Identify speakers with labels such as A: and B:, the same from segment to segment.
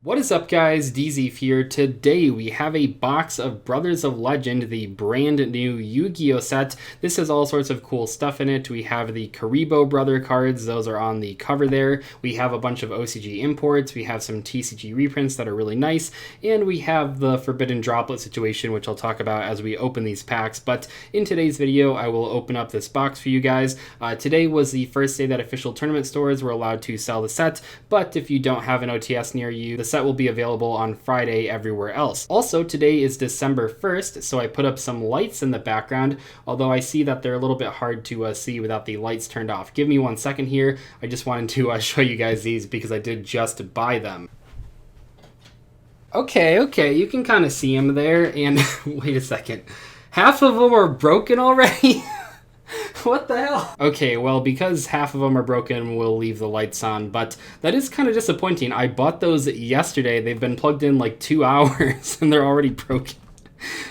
A: What is up, guys? Dzeeff here. Today we have a box of Brothers of Legend, the brand new Yu-Gi-Oh set. This has all sorts of cool stuff in it. We have the Karibo brother cards. Those are on the cover there. We have a bunch of OCG imports. We have some TCG reprints that are really nice. And we have the Forbidden Droplet situation, which I'll talk about as we open these packs. But in today's video, I will open up this box for you guys. Today was the first day that official tournament stores were allowed to sell the set. But if you don't have an OTS near you, the set will be available on Friday everywhere else. Also, today is December 1st, so I put up some lights in the background, although I see that they're a little bit hard to see without the lights turned off. Give me 1 second here. I just wanted to show you guys these because I did just buy them. Okay, you can kind of see them there, and wait a second. Half of them are broken already? What the hell? Okay, well, because half of them are broken, we'll leave the lights on, but that is kind of disappointing. I bought those yesterday. They've been plugged in like 2 hours, and they're already broken.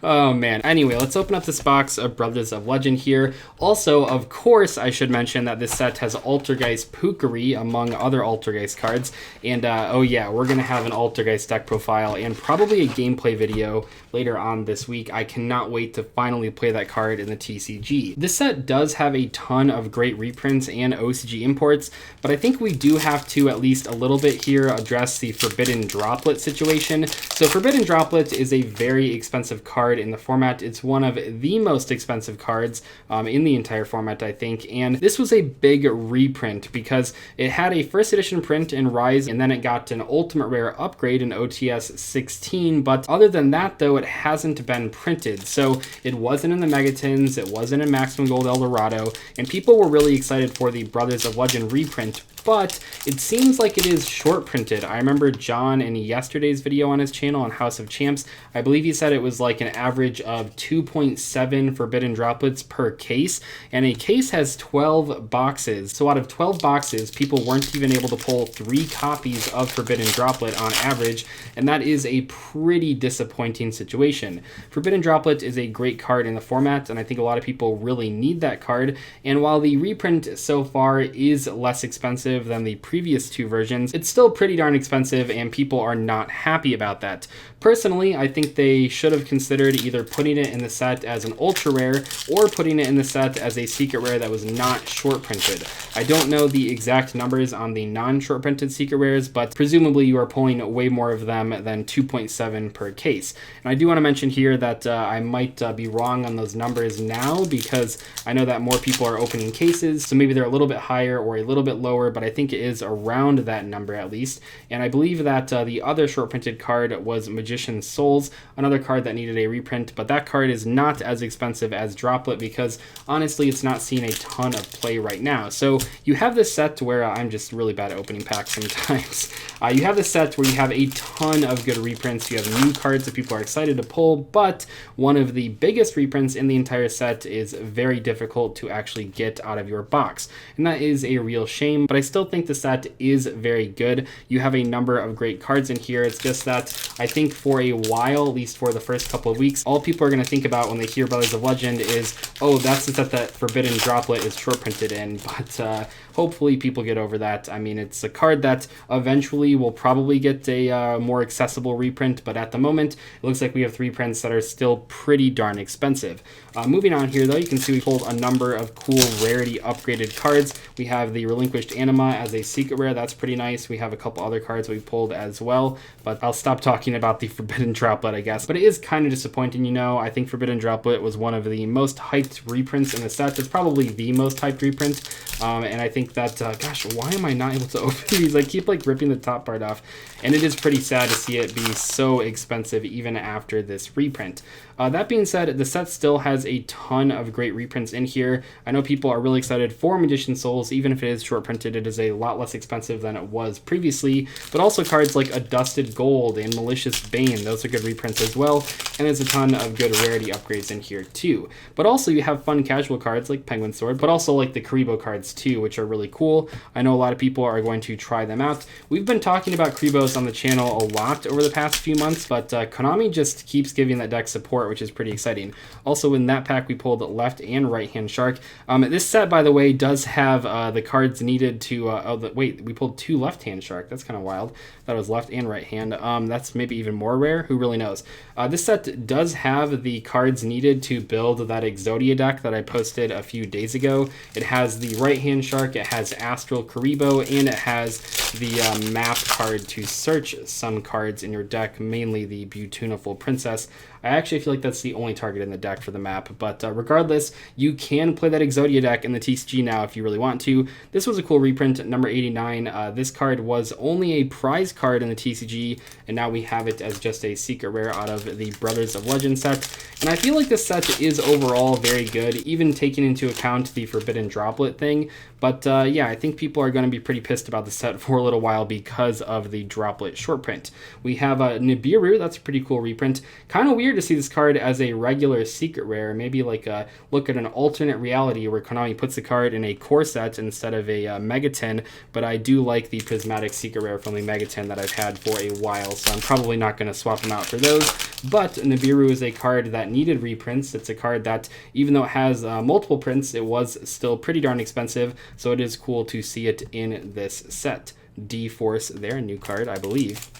A: Oh man. Anyway, let's open up this box of Brothers of Legend here. Also, of course, I should mention that this set has Altergeist Pukari among other Altergeist cards. And oh yeah, we're going to have an Altergeist deck profile and probably a gameplay video later on this week. I cannot wait to finally play that card in the TCG. This set does have a ton of great reprints and OCG imports, but I think we do have to at least a little bit here address the Forbidden Droplet situation. So Forbidden Droplet is a very expensive card in the format. It's one of the most expensive cards in the entire format, I think, and this was a big reprint because it had a first edition print in Rise, and then it got an Ultimate Rare upgrade in OTS 16, but other than that, though, it hasn't been printed. So it wasn't in the Megatons, it wasn't in Maximum Gold Eldorado, and people were really excited for the Brothers of Legend reprint, but it seems like it is short printed. I remember John in yesterday's video on his channel on House of Champs, I believe he said it was like an average of 2.7 Forbidden Droplets per case, and a case has 12 boxes. So out of 12 boxes, people weren't even able to pull 3 copies of Forbidden Droplet on average, and that is a pretty disappointing situation. Forbidden Droplet is a great card in the format, and I think a lot of people really need that card, and while the reprint so far is less expensive than the previous 2 versions, it's still pretty darn expensive, and people are not happy about that. Personally, I think they should have considered either putting it in the set as an ultra rare or putting it in the set as a secret rare that was not short printed. I don't know the exact numbers on the non-short printed secret rares, but presumably you are pulling way more of them than 2.7 per case. And I do want to mention here that I might be wrong on those numbers now because I know that more people are opening cases, so maybe they're a little bit higher or a little bit lower, but I think it is around that number at least. And I believe that the other short printed card was Magician's Souls, another card that needed a reprint, but that card is not as expensive as Droplet because honestly it's not seeing a ton of play right now. So you have this set where I'm just really bad at opening packs sometimes. You have this set where you have a ton of good reprints. You have new cards that people are excited to pull, but one of the biggest reprints in the entire set is very difficult to actually get out of your box, and that is a real shame, but I still think the set is very good. You have a number of great cards in here. It's just that I think for a while, at least for the first couple of weeks, all people are going to think about when they hear Brothers of Legend is, oh, that's the set that Forbidden Droplet is short printed in, but hopefully people get over that. I mean, it's a card that eventually will probably get a more accessible reprint, but at the moment, it looks like we have 3 prints that are still pretty darn expensive. Moving on here, though, you can see we pulled a number of cool rarity upgraded cards. We have the Relinquished Anima as a secret rare. That's pretty nice. We have a couple other cards we pulled as well, but I'll stop talking about the Forbidden Droplet, I guess. But it is kind of disappointing, you know. I think Forbidden Droplet was one of the most hyped reprints in the set. It's probably the most hyped reprint, and I think that, gosh, why am I not able to open these? I keep like ripping the top part off, and it is pretty sad to see it be so expensive even after this reprint. That being said, the set still has a ton of great reprints in here. I know people are really excited for Magician's Souls. Even if it is short printed, it is a lot less expensive than it was previously, but also cards like Adusted Gold and Malicious Bane, those are good reprints as well, and there's a ton of good rarity upgrades in here too. But also you have fun casual cards like Penguin Sword, but also like the Karibo cards too, which are really cool. I know a lot of people are going to try them out. We've been talking about Karibos on the channel a lot over the past few months, but Konami just keeps giving that deck support art, which is pretty exciting. Also in that pack, we pulled left and right hand shark. This set, by the way, does have the cards needed to, wait, we pulled 2 left hand shark. That's kind of wild. That was left and right hand. That's maybe even more rare. Who really knows? This set does have the cards needed to build that Exodia deck that I posted a few days ago. It has the right hand shark, it has Astral Karibo, and it has the map card to search some cards in your deck, mainly the Beautiful Princess. I actually feel like that's the only target in the deck for the map, but regardless, you can play that Exodia deck in the TCG now if you really want to. This was a cool reprint, number 89. This card was only a prize card in the TCG, and now we have it as just a secret rare out of the Brothers of Legend set. And I feel like this set is overall very good, even taking into account the Forbidden Droplet thing. But yeah, I think people are going to be pretty pissed about the set for a little while because of the Droplet short print. We have Nibiru. That's a pretty cool reprint. Kind of weird to see this card as a regular secret rare. Maybe like look at an alternate reality where Konami puts the card in a core set instead of a Megaton. But I do like the Prismatic secret rare from the Megaton that I've had for a while, so I'm probably not going to swap them out for those. But Nibiru is a card that needed reprints. It's a card that, even though it has multiple prints, it was still pretty darn expensive. So it is cool to see it in this set. D-Force there, a new card, I believe.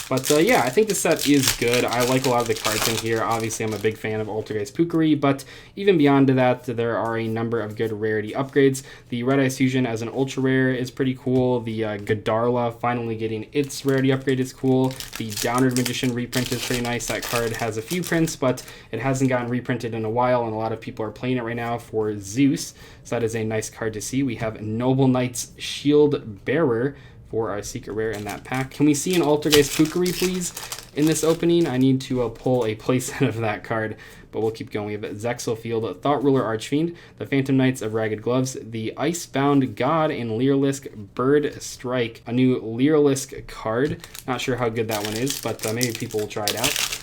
A: But yeah, I think the set is good. I like a lot of the cards in here. Obviously, I'm a big fan of Altergeist Pukari, but even beyond that, there are a number of good rarity upgrades. The Red Eyes Fusion as an ultra rare is pretty cool. The Godarla finally getting its rarity upgrade is cool. The Downward Magician reprint is pretty nice. That card has a few prints, but it hasn't gotten reprinted in a while, and a lot of people are playing it right now for Zeus. So that is a nice card to see. We have Noble Knight's Shield Bearer for our secret rare in that pack. Can we see an Altergeist Pukari, please, in this opening? I need to pull a playset of that card, but we'll keep going. We have Zexal Field, Thought Ruler Archfiend, the Phantom Knights of Ragged Gloves, the Icebound God, and Lyrilisc Bird Strike, a new Lyrilisc card. Not sure how good that one is, but maybe people will try it out.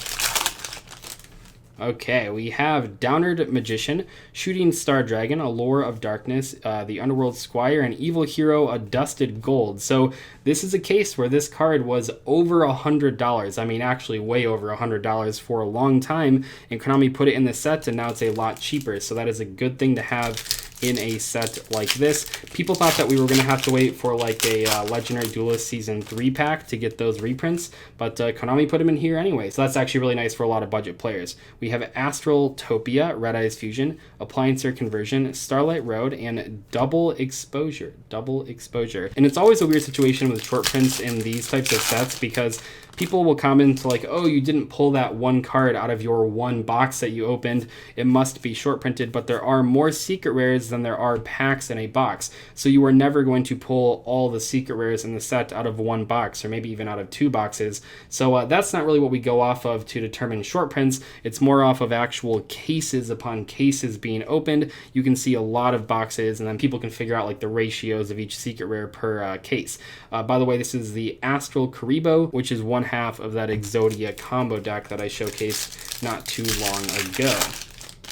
A: Okay, we have Downward Magician, Shooting Star Dragon, Allure of Darkness, the Underworld Squire, and Evil Hero, a Dusted Gold. So this is a case where this card was over $100. I mean, actually way over $100 for a long time, and Konami put it in the set, and now it's a lot cheaper. So that is a good thing to have in a set like this. People thought that we were going to have to wait for like a Legendary Duelist Season 3 pack to get those reprints, but Konami put them in here anyway, so that's actually really nice for a lot of budget players. We have Astral Topia, Red Eyes Fusion, Appliancer Conversion, Starlight Road, and Double Exposure. And it's always a weird situation with short prints in these types of sets because people will comment like, oh, you didn't pull that one card out of your one box that you opened. It must be short printed, but there are more secret rares than there are packs in a box. So you are never going to pull all the secret rares in the set out of one box, or maybe even out of 2 boxes. So that's not really what we go off of to determine short prints. It's more off of actual cases upon cases being opened. You can see a lot of boxes, and then people can figure out like the ratios of each secret rare per case. By the way, this is the Astral Karibo, which is one half of that Exodia combo deck that I showcased not too long ago.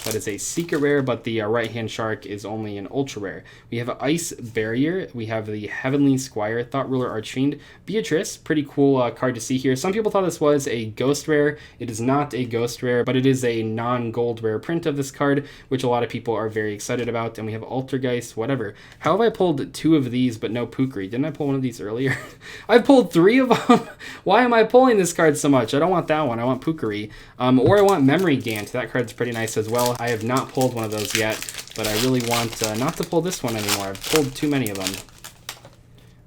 A: That is a secret rare, but the right-hand shark is only an ultra rare. We have Ice Barrier. We have the Heavenly Squire, Thought Ruler Archfiend, Beatrice. Pretty cool card to see here. Some people thought this was a ghost rare. It is not a ghost rare, but it is a non-gold rare print of this card, which a lot of people are very excited about. And we have Altergeist, whatever. How have I pulled 2 of these but no Pukari? Didn't I pull one of these earlier? I pulled 3 of them. Why am I pulling this card so much? I don't want that one. I want Pukari. Or I want Memory Gant. That card's pretty nice as well. I have not pulled one of those yet, but I really want not to pull this one anymore. I've pulled too many of them.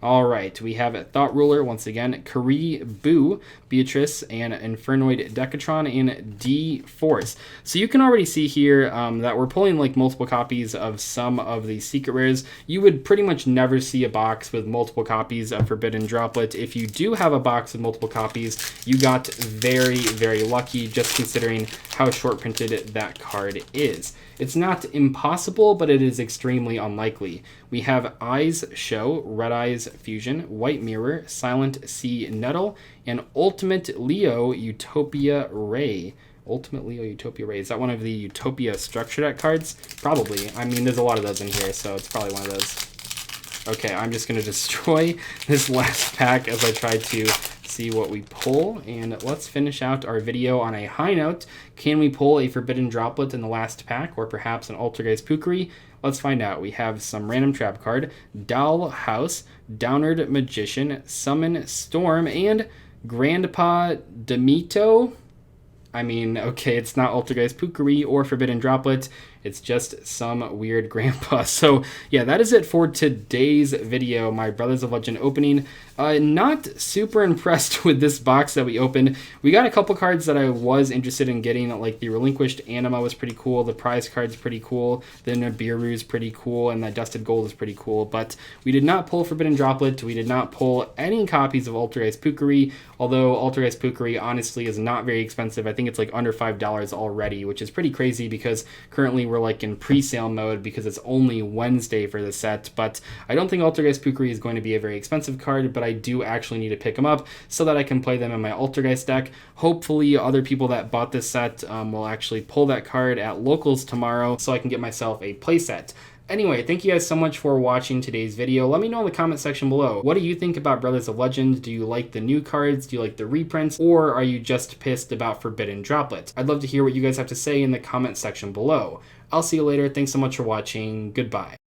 A: All right, we have Thought Ruler once again, Karibu, Beatrice, and Infernoid Decatron, and D-Force. So you can already see here that we're pulling like multiple copies of some of the secret rares. You would pretty much never see a box with multiple copies of Forbidden Droplet. If you do have a box with multiple copies, you got very, very lucky, just considering how short printed that card is. It's not impossible, but it is extremely unlikely. We have Eyes Show, Red Eyes Fusion, White Mirror, Silent Sea Nettle, and Ultimate Leo Utopia Ray. Ultimate Leo Utopia Ray. Is that one of the Utopia Structure Deck cards? Probably. I mean, there's a lot of those in here, so it's probably one of those. Okay, I'm just going to destroy this last pack as I try to see what we pull, and let's finish out our video on a high note. Can we pull a Forbidden Droplet in the last pack, or perhaps an Altergeist Pukri? Let's find out. We have some random trap card, Doll House, Downward Magician, Summon Storm, and Grandpa Demito. I mean, okay, it's not Altergeist Pukri or Forbidden Droplet. It's just some weird grandpa. So yeah, that is it for today's video, my Brothers of Legend opening. Not super impressed with this box that we opened. We got a couple cards that I was interested in getting, like the Relinquished Anima was pretty cool, the prize card's pretty cool, the Nibiru's pretty cool, and that Dusted Gold is pretty cool, but we did not pull Forbidden Droplet. We did not pull any copies of Altergeist Pukri, although Altergeist Pukri honestly is not very expensive. I think it's like under $5 already, which is pretty crazy because currently we're like in pre-sale mode because it's only Wednesday for the set. But I don't think Altergeist Pukri is going to be a very expensive card, but I do actually need to pick them up so that I can play them in my Altergeist deck. Hopefully other people that bought this set will actually pull that card at locals tomorrow so I can get myself a playset. Anyway, thank you guys so much for watching today's video. Let me know in the comment section below. What do you think about Brothers of Legend? Do you like the new cards? Do you like the reprints? Or are you just pissed about Forbidden Droplet? I'd love to hear what you guys have to say in the comment section below. I'll see you later. Thanks so much for watching. Goodbye.